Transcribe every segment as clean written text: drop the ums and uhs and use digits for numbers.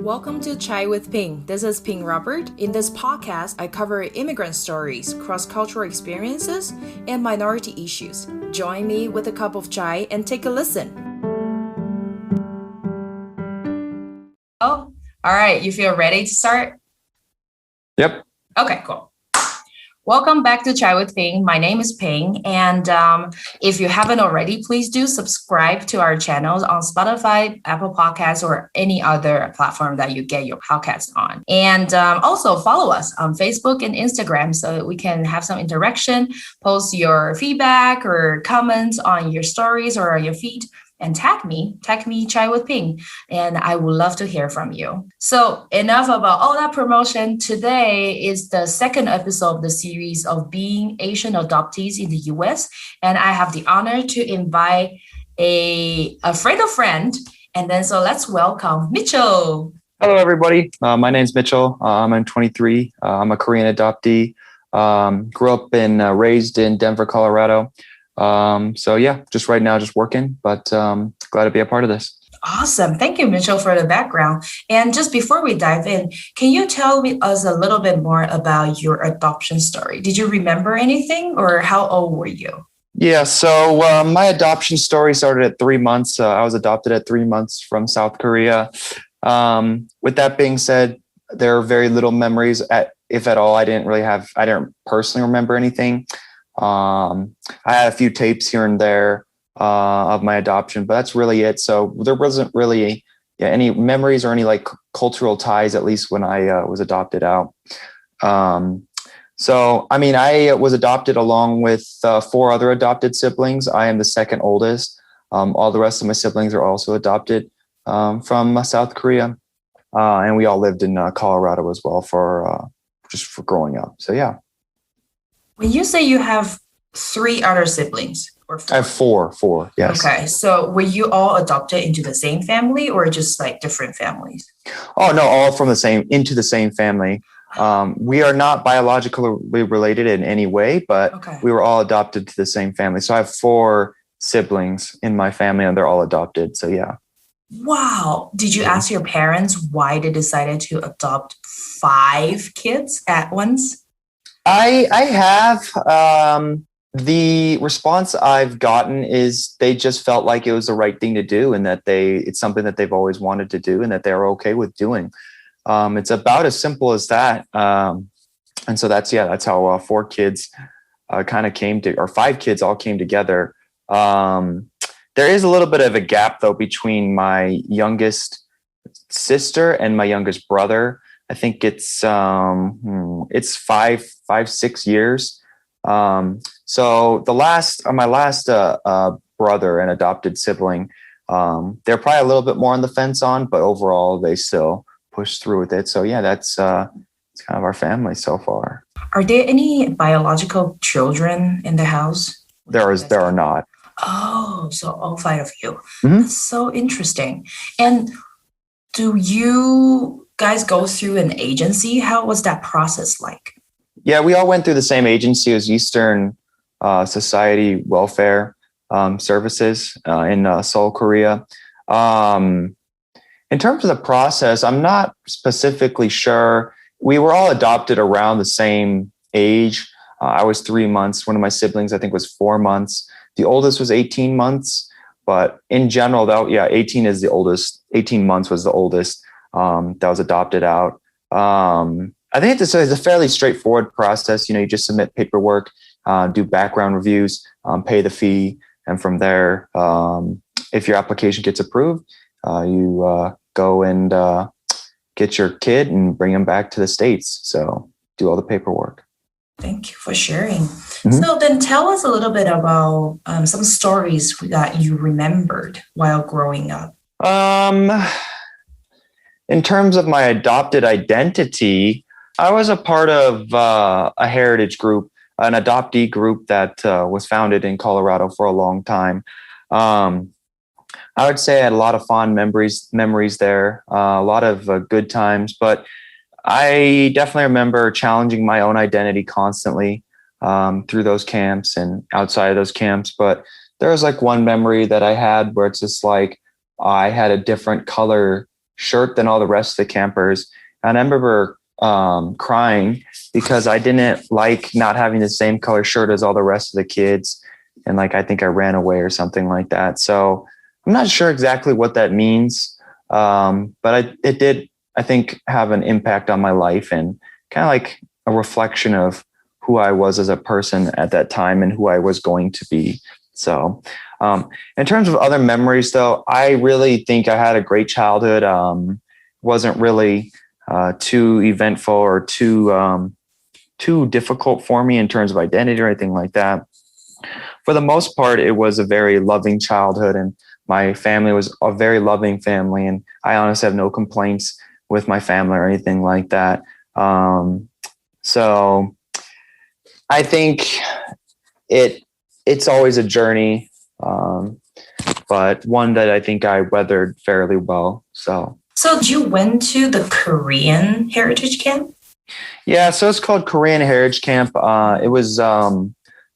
Welcome to Chai with Ping. This is Ping Robert. In this podcast, I cover immigrant stories, cross-cultural experiences, and minority issues. Join me with a cup of chai and take a listen. Oh, all right. You feel ready to start? Yep. Okay, cool. Welcome back to Chai with Ping. My name is Ping, and if you haven't already, please do subscribe to our channels on Spotify, Apple Podcasts, or any other platform that you get your podcast on. And also follow us on Facebook and Instagram so that we can have some interaction, post your feedback or comments on your stories or on your feed. And tag me Chai with Ping, and I would love to hear from you. So enough about all that promotion. Today is the second episode of the series of being Asian adoptees in the US, and I have the honor to invite a friend, and then so let's welcome Mitchell. Hello, everybody. My name's Mitchell. I'm 23. I'm a Korean adoptee. Grew up and raised in Denver, Colorado. So yeah, just right now, just working, but glad to be a part of this. Awesome. Thank you, Mitchell, for the background. And just before we dive in, can you tell us a little bit more about your adoption story? Did you remember anything, or how old were you? Yeah, so my adoption story started at 3 months. I was adopted at 3 months from South Korea. With that being said, there are very little memories, if at all. I didn't personally remember anything. I had a few tapes here and there of my adoption, but that's really it. So there wasn't really any memories or any like cultural ties, at least when I was adopted out. So, I mean, I was adopted along with 4 other adopted siblings. I am the second oldest. All the rest of my siblings are also adopted from South Korea. And we all lived in Colorado as well for growing up. So, yeah. When you say you have 3 other siblings, or 4? I have four, yes. Okay, so were you all adopted into the same family, or just like different families? Oh no, all from into the same family. We are not biologically related in any way, but we were all adopted to the same family. So I have 4 siblings in my family, and they're all adopted. So yeah. Wow. Did you ask your parents why they decided to adopt 5 kids at once? I have. The response I've gotten is they just felt like it was the right thing to do, and that it's something that they've always wanted to do, and that they're okay with doing. It's about as simple as that. And so that's how 4 kids kind of came to, or 5 kids all came together. There is a little bit of a gap though between my youngest sister and my youngest brother. I think it's 5-6 years. So my last brother and adopted sibling, they're probably a little bit more on the fence on, but overall they still push through with it. So yeah, it's kind of our family so far. Are there any biological children in the house? There are not. Oh, so all 5 of you. Mm-hmm. That's so interesting. And do you guys go through an agency? How was that process like? Yeah, we all went through the same agency as Eastern Society Welfare Services in Seoul, Korea. In terms of the process, I'm not specifically sure. We were all adopted around the same age. I was 3 months. One of my siblings, I think, was 4 months. The oldest was 18 months. But in general, though, 18 is the oldest. 18 months was the oldest that was adopted out. I think it's a fairly straightforward process. You just submit paperwork, do background reviews, pay the fee. And from there, if your application gets approved, you go and get your kid and bring them back to the States. So do all the paperwork. Thank you for sharing. Mm-hmm. So then tell us a little bit about some stories that you remembered while growing up. In terms of my adopted identity, I was a part of a heritage group, an adoptee group that was founded in Colorado for a long time. I would say I had a lot of fond memories there, a lot of good times, but I definitely remember challenging my own identity constantly through those camps and outside of those camps. But there was like one memory that I had where it's just like I had a different color shirt than all the rest of the campers. And I remember crying because I didn't like not having the same color shirt as all the rest of the kids. And like, I think I ran away or something like that. So I'm not sure exactly what that means. But it did, I think, have an impact on my life and kind of like a reflection of who I was as a person at that time and who I was going to be. So in terms of other memories, though, I really think I had a great childhood. Wasn't really too eventful or too difficult for me in terms of identity or anything like that. For the most part, it was a very loving childhood, and my family was a very loving family. And I honestly have no complaints with my family or anything like that. So I think it's always a journey, but one that I think I weathered fairly well. So you went to the Korean Heritage Camp? Yeah, so it's called Korean Heritage Camp. It was, I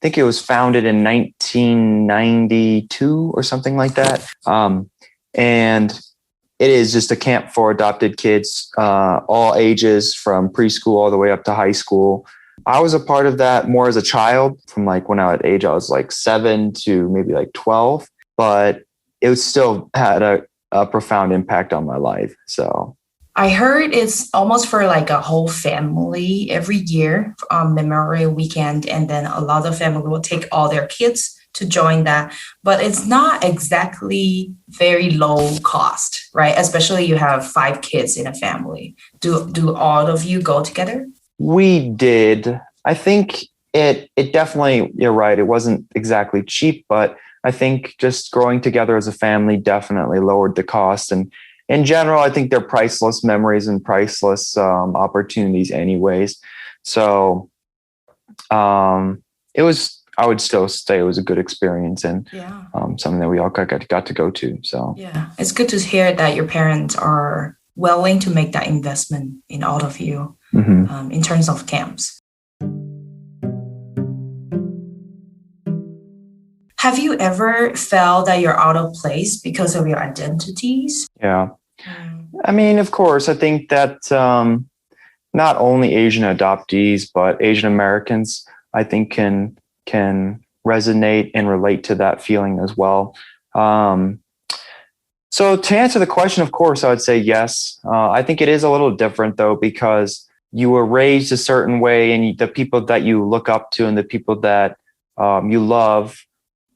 think it was founded in 1992 or something like that. And it is just a camp for adopted kids, all ages from preschool all the way up to high school. I was a part of that more as a child from like when I was like 7 to maybe like 12, but it still had a profound impact on my life. So I heard it's almost for like a whole family every year on Memorial Weekend. And then a lot of family will take all their kids to join that. But it's not exactly very low cost, right? Especially you have 5 kids in a family. Do all of you go together? We did. I think it definitely, you're right. It wasn't exactly cheap, but I think just growing together as a family definitely lowered the cost. And in general, I think they're priceless memories and priceless opportunities anyways. So it was, I would still say it was a good experience and something that we all got to go to. So yeah, it's good to hear that your parents are willing to make that investment in all of you in terms of camps. Have you ever felt that you're out of place because of your identities? Yeah. I mean, of course, I think that not only Asian adoptees, but Asian Americans, I think can resonate and relate to that feeling as well. So to answer the question, of course, I would say yes. I think it is a little different, though, because you were raised a certain way and the people that you look up to and the people that you love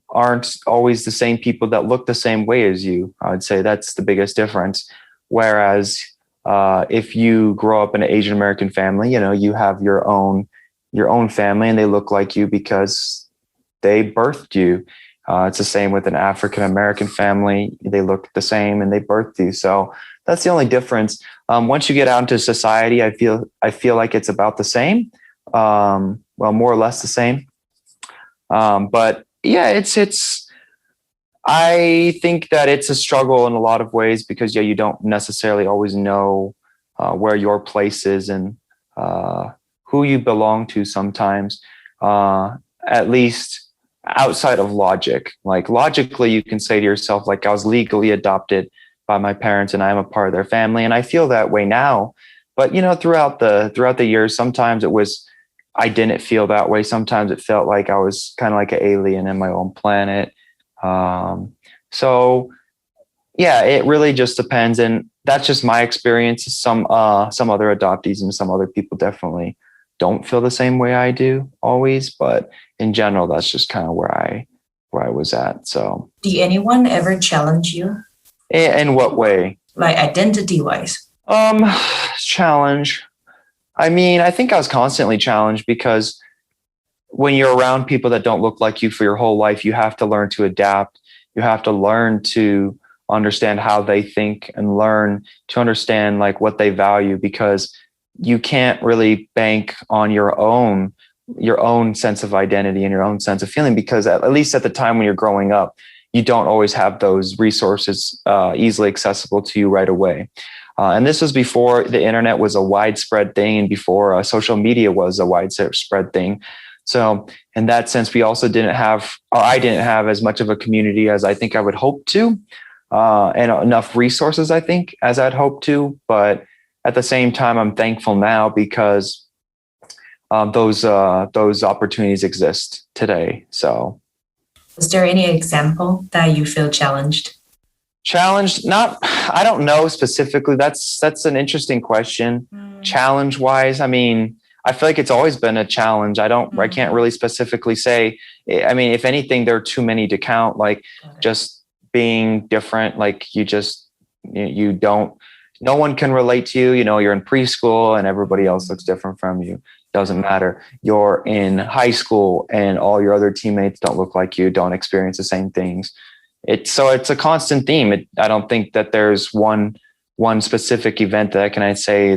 aren't always the same people that look the same way as you. I would say that's the biggest difference. Whereas if you grow up in an Asian American family, you know, you have your own family and they look like you because they birthed you. It's the same with an African American family. They look the same and they birthed you. So that's the only difference. Once you get out into society, I feel like it's about the same. Well, more or less the same. But yeah, I think that it's a struggle in a lot of ways because you don't necessarily always know where your place is and who you belong to sometimes, at least outside of logic. Like logically, you can say to yourself, like, I was legally adopted by my parents and I'm a part of their family. And I feel that way now. But, you know, throughout the years, sometimes I didn't feel that way. Sometimes it felt like I was kind of like an alien in my own planet. So yeah, it really just depends. And that's just my experience. Some other adoptees and some other people definitely don't feel the same way I do always. But in general, that's just kind of where I was at. So did anyone ever challenge you? In what way? Like identity wise? Challenge. I mean, I think I was constantly challenged because when you're around people that don't look like you for your whole life, you have to learn to adapt. You have to learn to understand how they think and learn to understand like what they value, because you can't really bank on your own sense of identity and your own sense of feeling, because at least at the time when you're growing up, you don't always have those resources easily accessible to you right away. And this was before the internet was a widespread thing and before social media was a widespread thing. So in that sense, we also I didn't have as much of a community as I think I would hope to. and enough resources, I think, as I'd hoped to. But at the same time, I'm thankful now because those opportunities exist today. So, is there any example that you feel challenged? Challenged? Not, I don't know specifically. That's an interesting question. Challenge wise, I mean, I feel like it's always been a challenge. I can't really specifically say. I mean, if anything, there are too many to count. Like just being different, like you don't, no one can relate to you. You know, you're in preschool and everybody else looks different from you. Doesn't matter. You're in high school and all your other teammates don't look like you, don't experience the same things. It's a constant theme. I don't think that there's one specific event that I can say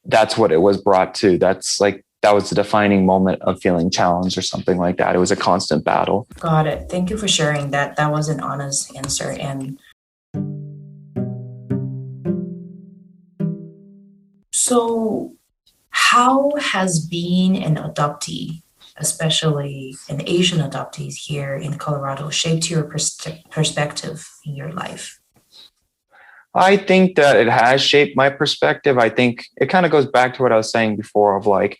that's what it was brought to. That was the defining moment of feeling challenged or something like that. It was a constant battle. Got it. Thank you for sharing that. That was an honest answer. And so how has being an adoptee, especially an Asian adoptees here in Colorado, shaped your perspective in your life? I think that it has shaped my perspective. I think it kind of goes back to what I was saying before of like,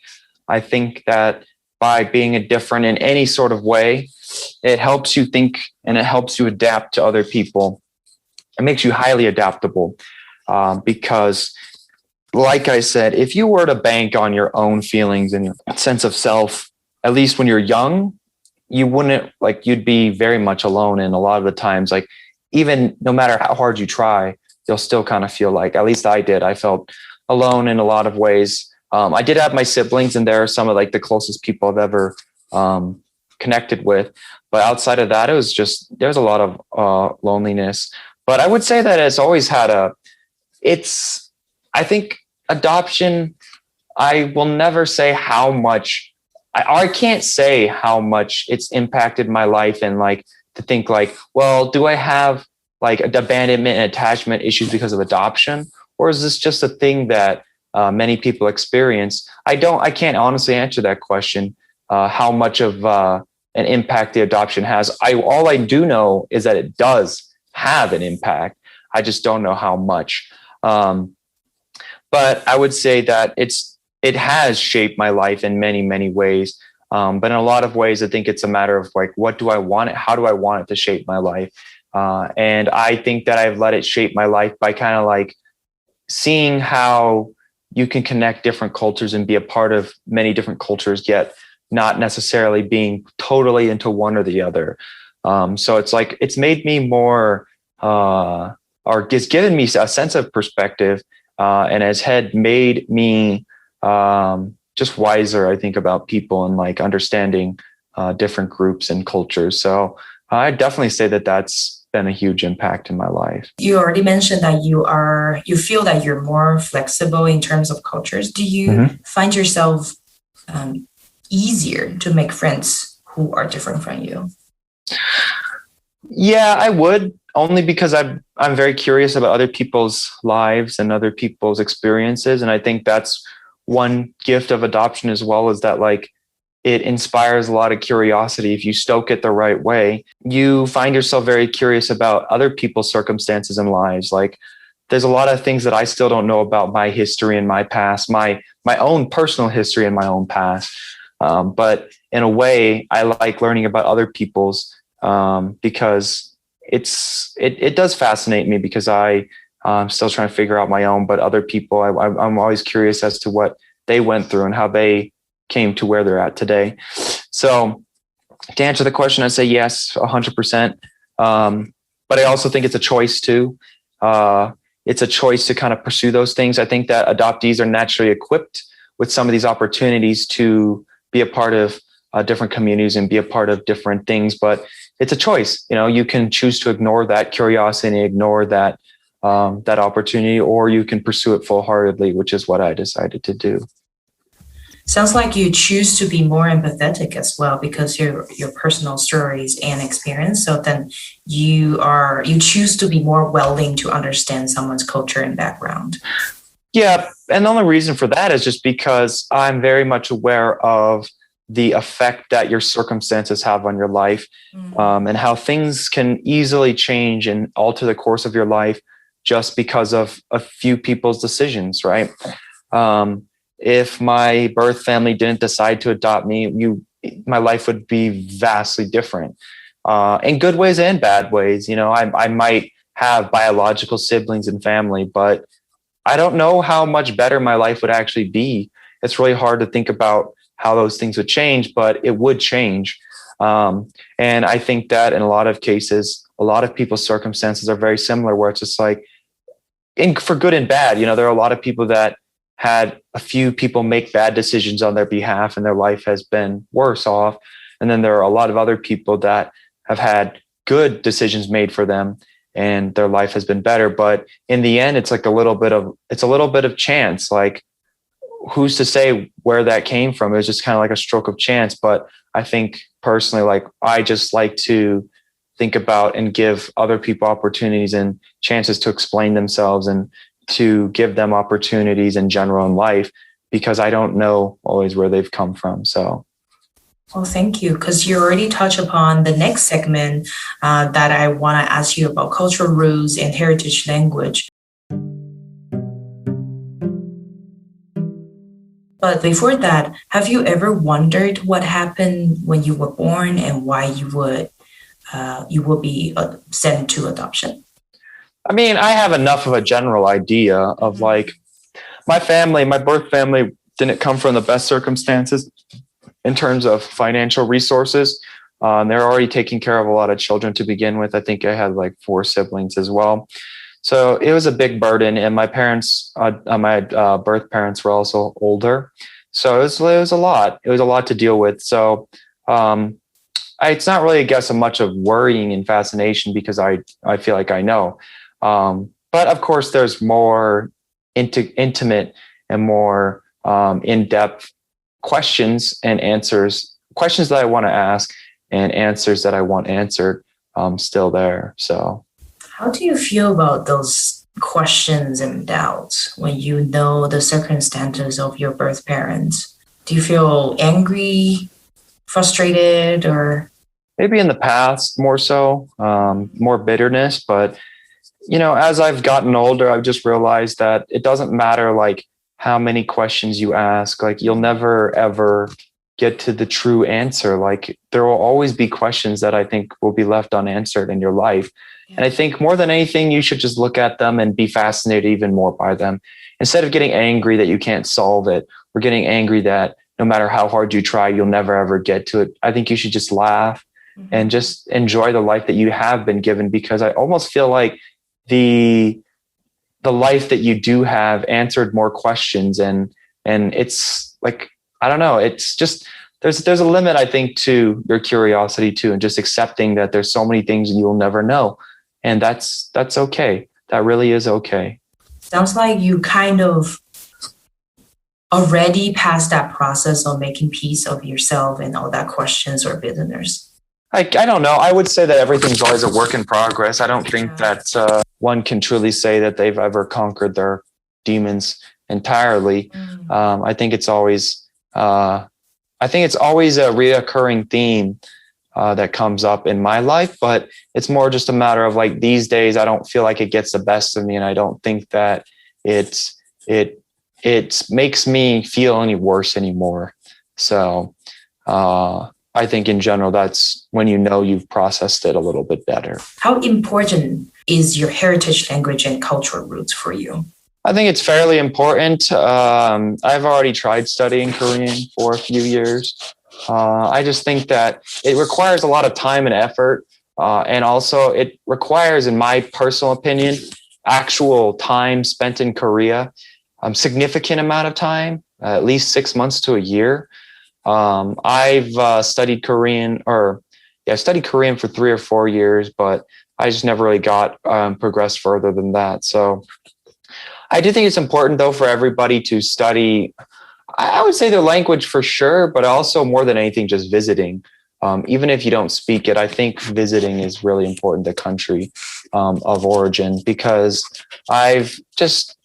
I think that by being different in any sort of way, it helps you think and it helps you adapt to other people. It makes you highly adaptable because, like I said, if you were to bank on your own feelings and your sense of self, at least when you're young, you'd be very much alone. And a lot of the times, like even no matter how hard you try, you'll still kind of feel like, at least I did. I felt alone in a lot of ways. I did have my siblings and they're some of like the closest people I've ever connected with. But outside of that, there's a lot of loneliness. But I would say that it's always had I think adoption, I will never say how much, I can't say how much it's impacted my life and like to think like, well, do I have like abandonment and attachment issues because of adoption? Or is this just a thing that many people experience? I can't honestly answer that question, how much of an impact the adoption has. All I do know is that it does have an impact. I just don't know how much. But I would say that it has shaped my life in many, many ways. But in a lot of ways, I think it's a matter of like, what do I want it? How do I want it to shape my life? And I think that I've let it shape my life by kind of like seeing how you can connect different cultures and be a part of many different cultures, yet not necessarily being totally into one or the other. So it's like, it's made me more, or it's given me a sense of perspective, and had made me just wiser, I think, about people and like understanding different groups and cultures. So I definitely say that that's been a huge impact in my life. You already mentioned that you feel that you're more flexible in terms of cultures. Do you find yourself easier to make friends who are different from you? Yeah, I would, only because I'm very curious about other people's lives and other people's experiences. And I think that's one gift of adoption as well, is that like it inspires a lot of curiosity. If you stoke it the right way, you find yourself very curious about other people's circumstances and lives. Like there's a lot of things that I still don't know about my history and my past, my own personal history and my own past. But in a way, I like learning about other people's because it does fascinate me, because I'm still trying to figure out my own, but other people, I'm always curious as to what they went through and how they came to where they're at today. So to answer the question, I say yes, 100%. But I also think it's a choice too. It's a choice to kind of pursue those things. I think that adoptees are naturally equipped with some of these opportunities to be a part of different communities and be a part of different things, but it's a choice. You know, you can choose to ignore that curiosity, ignore that opportunity, or you can pursue it full-heartedly, which is what I decided to do. Sounds like you choose to be more empathetic as well, because your personal stories and experience. So then you choose to be more willing to understand someone's culture and background. Yeah, and the only reason for that is just because I'm very much aware of the effect that your circumstances have on your life, and how things can easily change and alter the course of your life just because of a few people's decisions, right? If my birth family didn't decide to adopt me, my life would be vastly different, in good ways and bad ways. I might have biological siblings and family, but I don't know how much better my life would actually be. It's really hard to think about how those things would change, but it would change. And I think that in a lot of cases, a lot of people's circumstances are very similar, where it's just like, for good and bad, there are a lot of people that had a few people make bad decisions on their behalf and their life has been worse off. And then there are a lot of other people that have had good decisions made for them and their life has been better. But in the end, it's like a little bit of chance. Like, who's to say where that came from? It was just kind of like a stroke of chance. But I think personally, like, I just like to think about and give other people opportunities and chances to explain themselves and to give them opportunities in general in life, because I don't know always where they've come from. So. Well, thank you, because you already touched upon the next segment that I want to ask you about cultural roots and heritage language. But before that, have you ever wondered what happened when you were born and why you would be sent to adoption? I mean, I have enough of a general idea of like my birth family didn't come from the best circumstances in terms of financial resources. They're already taking care of a lot of children to begin with. I think I had like 4 siblings as well. So it was a big burden. And my parents, my birth parents were also older. So it was a lot. It was a lot to deal with. So it's not really, I guess, much of worrying and fascination, because I feel like I know. But of course, there's more intimate and more in-depth questions and answers, questions that I want to ask and answers that I want answered still there. So how do you feel about those questions and doubts when you know the circumstances of your birth parents? Do you feel angry, frustrated, or? Maybe in the past more so, more bitterness. But, as I've gotten older, I've just realized that it doesn't matter like how many questions you ask, like you'll never, ever get to the true answer. Like there will always be questions that I think will be left unanswered in your life. And I think more than anything, you should just look at them and be fascinated even more by them. Instead of getting angry that you can't solve it, or getting angry that no matter how hard you try, you'll never, ever get to it. I think you should just laugh and just enjoy the life that you have been given, because I almost feel like the life that you do have answered more questions. And it's like, I don't know, it's just, there's a limit, I think, to your curiosity too, and just accepting that there's so many things you'll never know. And that's okay. That really is okay. Sounds like you kind of already passed that process of making peace of yourself and all that questions or bitterness. I don't know. I would say that everything's always a work in progress. I don't think that one can truly say that they've ever conquered their demons entirely. I think it's always a reoccurring theme that comes up in my life, but it's more just a matter of like these days, I don't feel like it gets the best of me, and I don't think that it makes me feel any worse anymore. So I think in general, that's when you've processed it a little bit better. How important is your heritage language and cultural roots for you? I think it's fairly important. I've already tried studying Korean for a few years. I just think that it requires a lot of time and effort. And also it requires, in my personal opinion, actual time spent in Korea, significant amount of time, at least 6 months to a year. I've studied Korean for 3 or 4 years, but I just never really got progressed further than that. So I do think it's important, though, for everybody to study, I would say, their language for sure, but also more than anything, just visiting. Even if you don't speak it, I think visiting is really important, the country of origin, because I've just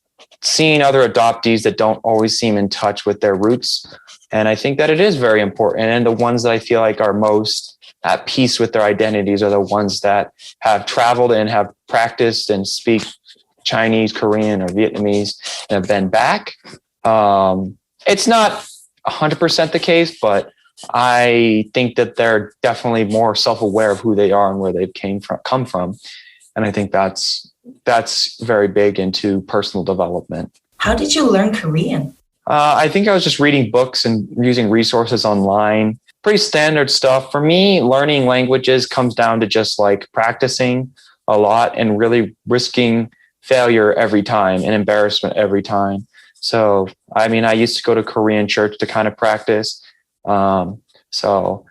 seen other adoptees that don't always seem in touch with their roots. And I think that it is very important. And the ones that I feel like are most at peace with their identities are the ones that have traveled and have practiced and speak Chinese, Korean, or Vietnamese and have been back. It's not 100% the case, but I think that they're definitely more self-aware of who they are and where they've come from. And I think that's very big into personal development. How did you learn Korean? I think I was just reading books and using resources online. Pretty standard stuff. For me, learning languages comes down to just like practicing a lot and really risking failure every time and embarrassment every time. So, I mean, I used to go to Korean church to kind of practice. So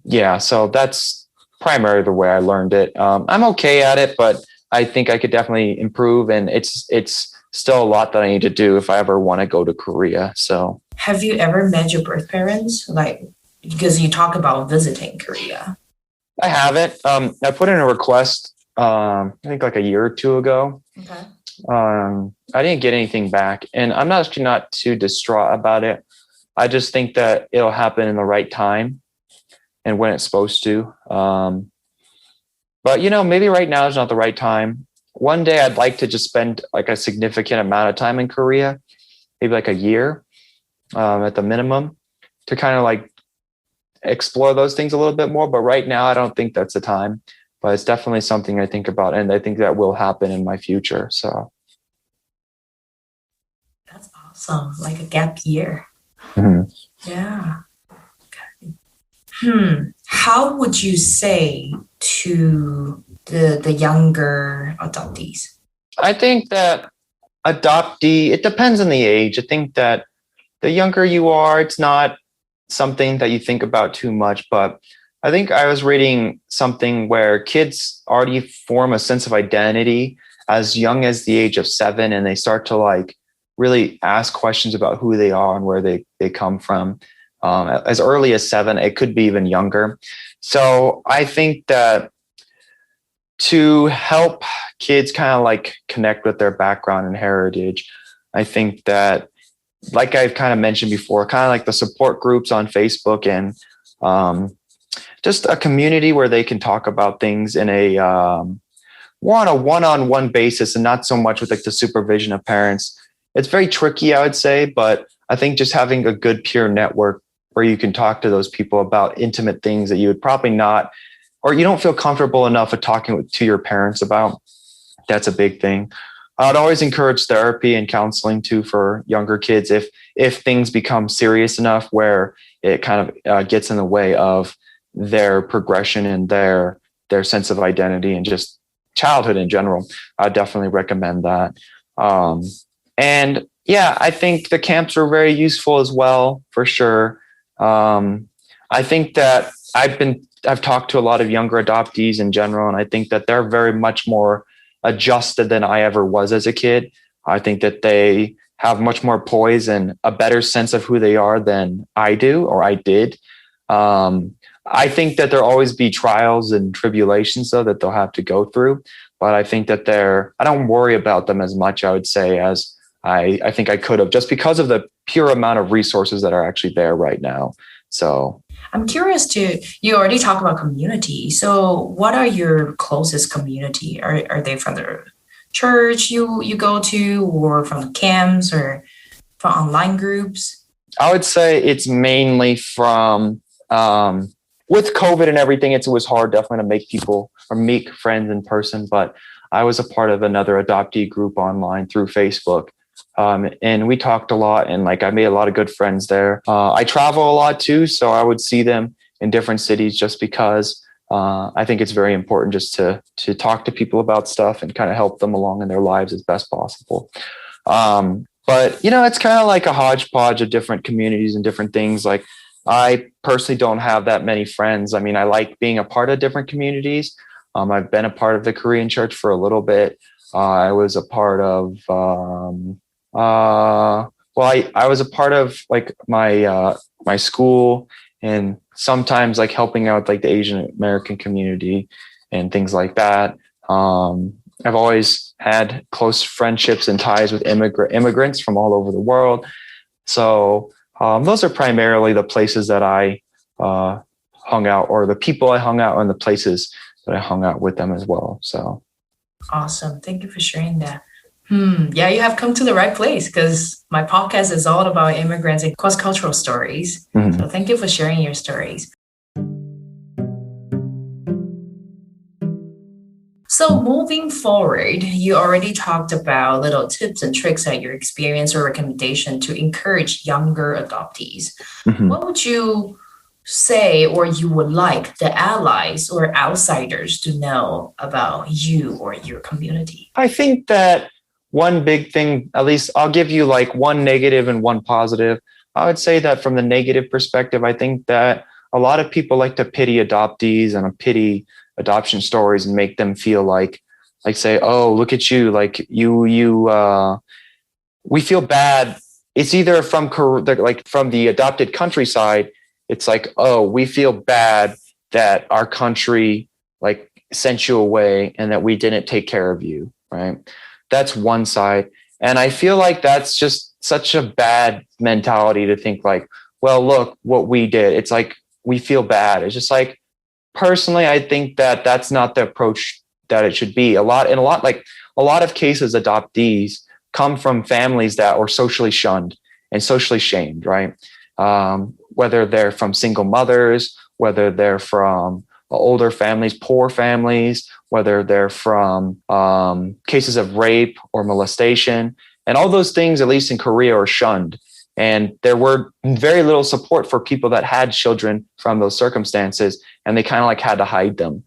that's primarily the way I learned it. I'm okay at it, but I think I could definitely improve, and it's still a lot that I need to do if I ever want to go to Korea. So, have you ever met your birth parents? Like, because you talk about visiting Korea. I haven't. I put in a request, I think like a year or two ago. Okay. I didn't get anything back, and I'm actually not too distraught about it. I just think that it'll happen in the right time and when it's supposed to. But maybe right now is not the right time. One day I'd like to just spend like a significant amount of time in Korea, maybe like a year at the minimum, to kind of like explore those things a little bit more. But right now I don't think that's the time, but it's definitely something I think about, and I think that will happen in my future. So that's awesome. Like a gap year. Mm-hmm. Yeah. Okay. How would you say to the younger adoptees? I think that adoptee, it depends on the age. I think that the younger you are, it's not something that you think about too much. But I think I was reading something where kids already form a sense of identity as young as the age of 7, and they start to like really ask questions about who they are and where they come from. As early as 7, it could be even younger. So I think that to help kids kind of like connect with their background and heritage, I think that, like I've kind of mentioned before, kind of like the support groups on Facebook and just a community where they can talk about things in a one-on-one basis, and not so much with like the supervision of parents. It's very tricky, I would say, but I think just having a good peer network where you can talk to those people about intimate things that you would probably not, or you don't feel comfortable enough of talking to your parents about, that's a big thing. I'd always encourage therapy and counseling too for younger kids if things become serious enough where it kind of gets in the way of their progression and their sense of identity and just childhood in general. I definitely recommend that. And yeah, I think the camps are very useful as well, for sure. I think that I've talked to a lot of younger adoptees in general, and I think that they're very much more adjusted than I ever was as a kid. I think that they have much more poise and a better sense of who they are than I do, or I did. I think that there'll always be trials and tribulations though that they'll have to go through, but I think that I don't worry about them as much, I would say, as I think I could have, just because of the pure amount of resources that are actually there right now. So I'm curious you already talked about community. So what are your closest community? Are they from the church you go to, or from the camps, or from online groups? I would say it's mainly from, with COVID and everything, it was hard definitely to make people or make friends in person, but I was a part of another adoptee group online through Facebook. And we talked a lot, and like I made a lot of good friends there. I travel a lot too, so I would see them in different cities just because I think it's very important just to talk to people about stuff and kind of help them along in their lives as best possible. But it's kind of like a hodgepodge of different communities and different things. Like I personally don't have that many friends. I mean, I like being a part of different communities. I've been a part of the Korean church for a little bit. I was a part of I was a part of like my school, and sometimes like helping out like the Asian American community and things like that. I've always had close friendships and ties with immigrants from all over the world. So Those are primarily the places that I hung out, or the people I hung out, and the places that I hung out with them as well. So awesome. Thank you for sharing that. Yeah, you have come to the right place, because my podcast is all about immigrants and cross-cultural stories. mm-hmm. So thank you for sharing your stories. So moving forward, you already talked about little tips and tricks at your experience or recommendation to encourage younger adoptees. Mm-hmm. What would you say, or you would like the allies or outsiders to know about you or your community? I think that one big thing, at least I'll give you like one negative and one positive. I would say that from the negative perspective, I think that a lot of people like to pity adoptees and pity adoption stories and make them feel like say, oh, look at you, like we feel bad. It's either from the adopted countryside. It's like, oh, we feel bad that our country like sent you away and that we didn't take care of you, right? That's one side. And I feel like that's just such a bad mentality to think like, well, look what we did. It's like, we feel bad. It's just like, personally, I think that that's not the approach that it should be. A lot of cases, adoptees come from families that were socially shunned and socially shamed, right? Whether they're from single mothers, whether they're from older families, poor families, whether they're from cases of rape or molestation. And all those things, at least in Korea, are shunned. And there were very little support for people that had children from those circumstances, and they kind of like had to hide them.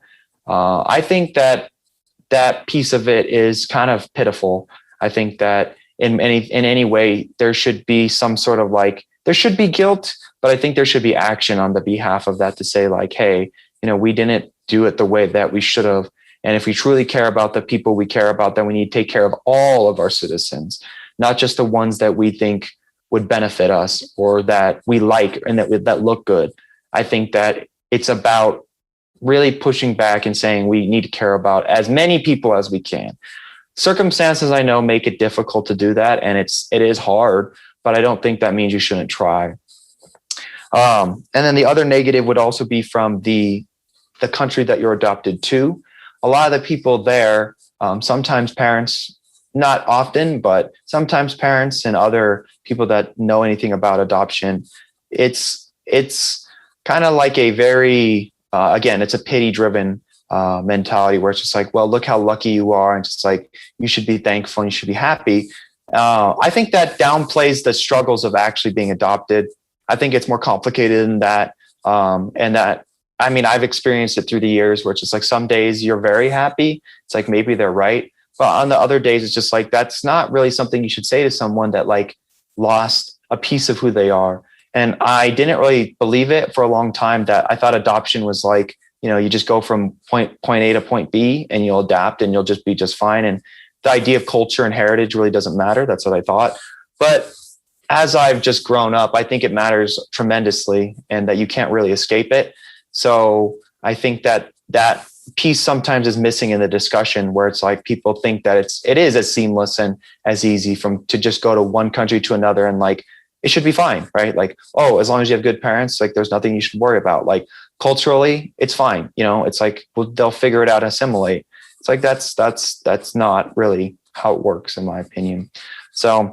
I think that that piece of it is kind of pitiful. I think that in any way, there should be some sort of there should be guilt, but I think there should be action on the behalf of that to say like, hey, we didn't do it the way that we should have. And if we truly care about the people we care about, then we need to take care of all of our citizens, not just the ones that we think would benefit us or that we like and that look good. I think that it's about really pushing back and saying we need to care about as many people as we can. Circumstances, I know, make it difficult to do that, and it is hard, but I don't think that means you shouldn't try. And then the other negative would also be from the country that you're adopted to. A lot of the people there, sometimes parents, not often, but sometimes parents and other people that know anything about adoption, it's kind of like a very, again, it's a pity driven mentality where it's just like, well, look how lucky you are. And just like, you should be thankful and you should be happy. I think that downplays the struggles of actually being adopted. I think it's more complicated than that. And that, I mean, I've experienced it through the years where it's just like some days you're very happy. It's like, maybe they're right. But on the other days, it's just like, that's not really something you should say to someone that like lost a piece of who they are. And I didn't really believe it for a long time, that I thought adoption was like, you just go from point A to point B and you'll adapt and you'll just be just fine. And the idea of culture and heritage really doesn't matter. That's what I thought. But as I've just grown up, I think it matters tremendously and that you can't really escape it. So I think that piece sometimes is missing in the discussion, where it's like people think that it is as seamless and as easy to just go to one country to another and like it should be fine, right? Like, oh, as long as you have good parents, like there's nothing you should worry about. Like culturally, it's fine. It's like, well, they'll figure it out and assimilate. It's like that's not really how it works, in my opinion. So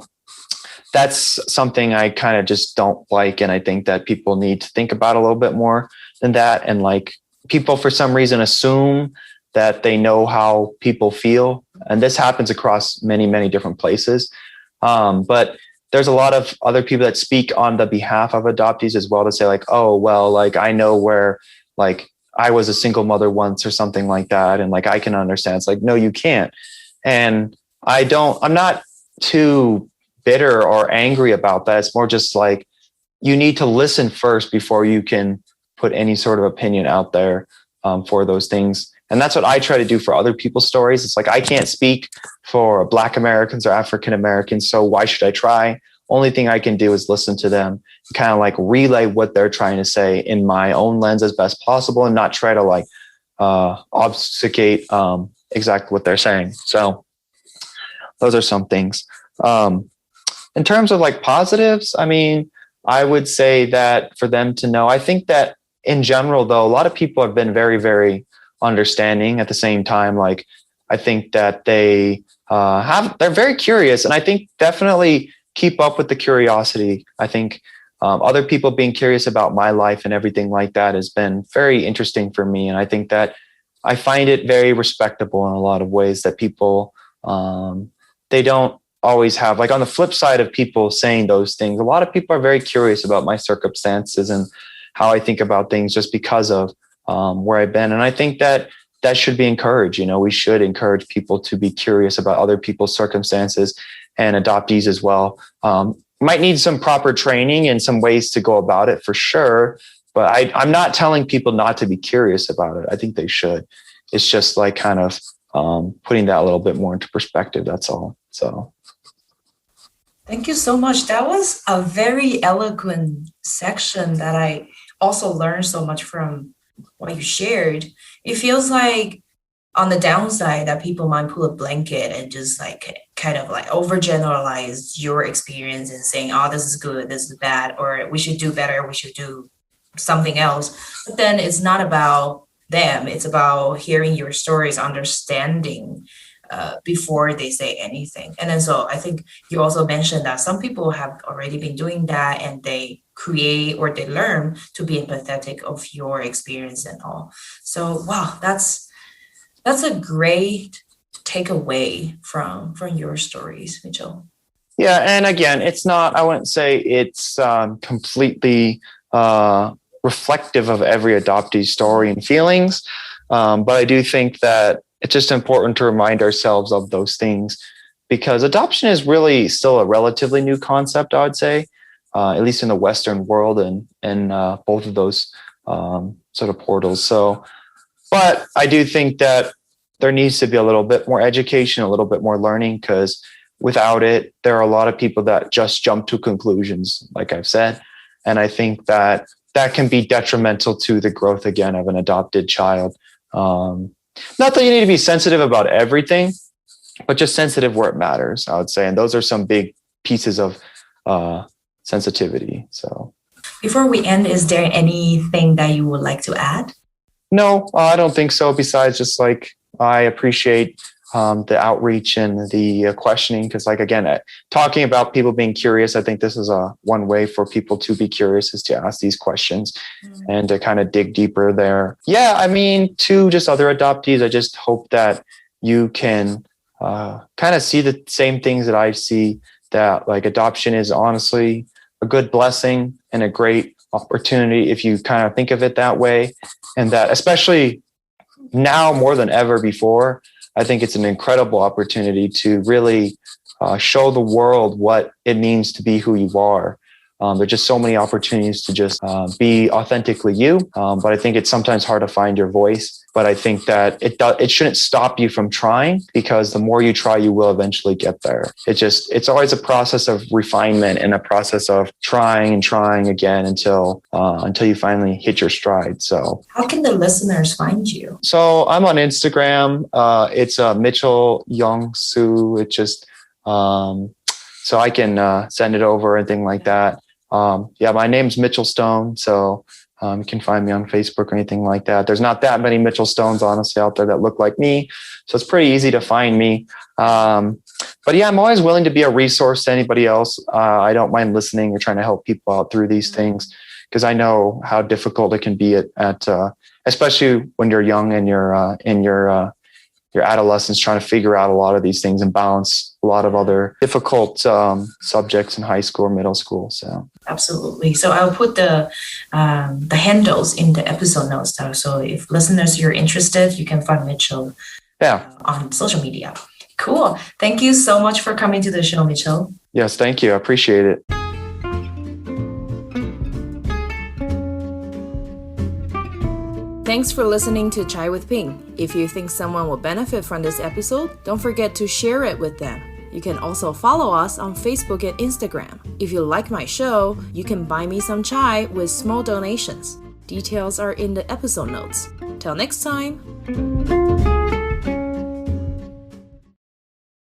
that's something I kind of just don't like, and I think that people need to think about a little bit more than that. And like, people for some reason assume that they know how people feel. And this happens across many, many different places. But there's a lot of other people that speak on the behalf of adoptees as well to say like, oh, well, like I know where like I was a single mother once or something like that. And like, I can understand. It's like, no, you can't. And I'm not too bitter or angry about that. It's more just like, you need to listen first before you can put any sort of opinion out there for those things. And that's what I try to do for other people's stories. It's like, I can't speak for Black Americans or African Americans, so why should I try? Only thing I can do is listen to them, kind of like relay what they're trying to say in my own lens as best possible, and not try to like obfuscate exactly what they're saying. So those are some things. In terms of like positives, I mean, I would say that for them to know, I think that in general, though, a lot of people have been very, very understanding at the same time. Like, I think that they're very curious, and I think definitely keep up with the curiosity. I think other people being curious about my life and everything like that has been very interesting for me. And I think that I find it very respectable in a lot of ways that people, they don't always have, like on the flip side of people saying those things, a lot of people are very curious about my circumstances and how I think about things just because of where I've been. And I think that should be encouraged. We should encourage people to be curious about other people's circumstances, and adoptees as well. Might need some proper training and some ways to go about it for sure. But I'm not telling people not to be curious about it. I think they should. It's just like kind of putting that a little bit more into perspective. That's all. So. Thank you so much. That was a very eloquent section that I also learned so much from what you shared. It feels like on the downside that people might pull a blanket and just like kind of like overgeneralize your experience and saying, oh, this is good, this is bad, or we should do better, we should do something else. But then it's not about them. It's about hearing your stories, understanding before they say anything. And then so I think you also mentioned that some people have already been doing that and they create or they learn to be empathetic of your experience and all. So wow, that's a great takeaway from your stories, Mitchell. Yeah, and again, it's not, I wouldn't say it's completely reflective of every adoptee story and feelings, but I do think that it's just important to remind ourselves of those things, because adoption is really still a relatively new concept, I would say, at least in the Western world and both of those sort of portals. So, but I do think that there needs to be a little bit more education, a little bit more learning, because without it, there are a lot of people that just jump to conclusions, like I've said. And I think that can be detrimental to the growth, again, of an adopted child. Not that you need to be sensitive about everything, but just sensitive where it matters, I would say. And those are some big pieces of sensitivity. So before we end, is there anything that you would like to add? No, I don't think so. Besides just like, I appreciate the outreach and the questioning, because like, again, talking about people being curious, I think this is one way for people to be curious, is to ask these questions and to kind of dig deeper there. Yeah, I mean, to just other adoptees, I just hope that you can kind of see the same things that I see, that like adoption is honestly a good blessing and a great opportunity if you kind of think of it that way. And that especially now more than ever before, I think it's an incredible opportunity to really show the world what it means to be who you are. There are just so many opportunities to just be authentically you. But I think it's sometimes hard to find your voice. But I think that it shouldn't stop you from trying, because the more you try, you will eventually get there. It's always a process of refinement and a process of trying and trying again until you finally hit your stride. So how can the listeners find you? So I'm on Instagram. It's Mitchell Young Soo. It just so I can send it over and thing like that. Yeah, my name's Mitchell Stone. So you can find me on Facebook or anything like that. There's not that many Mitchell Stones, honestly, out there that look like me. So it's pretty easy to find me. But yeah, I'm always willing to be a resource to anybody else. I don't mind listening or trying to help people out through these things, because I know how difficult it can be at especially when you're young and you're in your adolescence, trying to figure out a lot of these things and balance a lot of other difficult subjects in high school or middle school. So absolutely. So I'll put the handles in the episode notes now. So if listeners, you're interested, you can find Mitchell on social media. Cool. Thank you so much for coming to the show, Mitchell. Yes, thank you. I appreciate it. Thanks for listening to Chai with Ping. If you think someone will benefit from this episode, don't forget to share it with them. You can also follow us on Facebook and Instagram. If you like my show, you can buy me some chai with small donations. Details are in the episode notes. Till next time.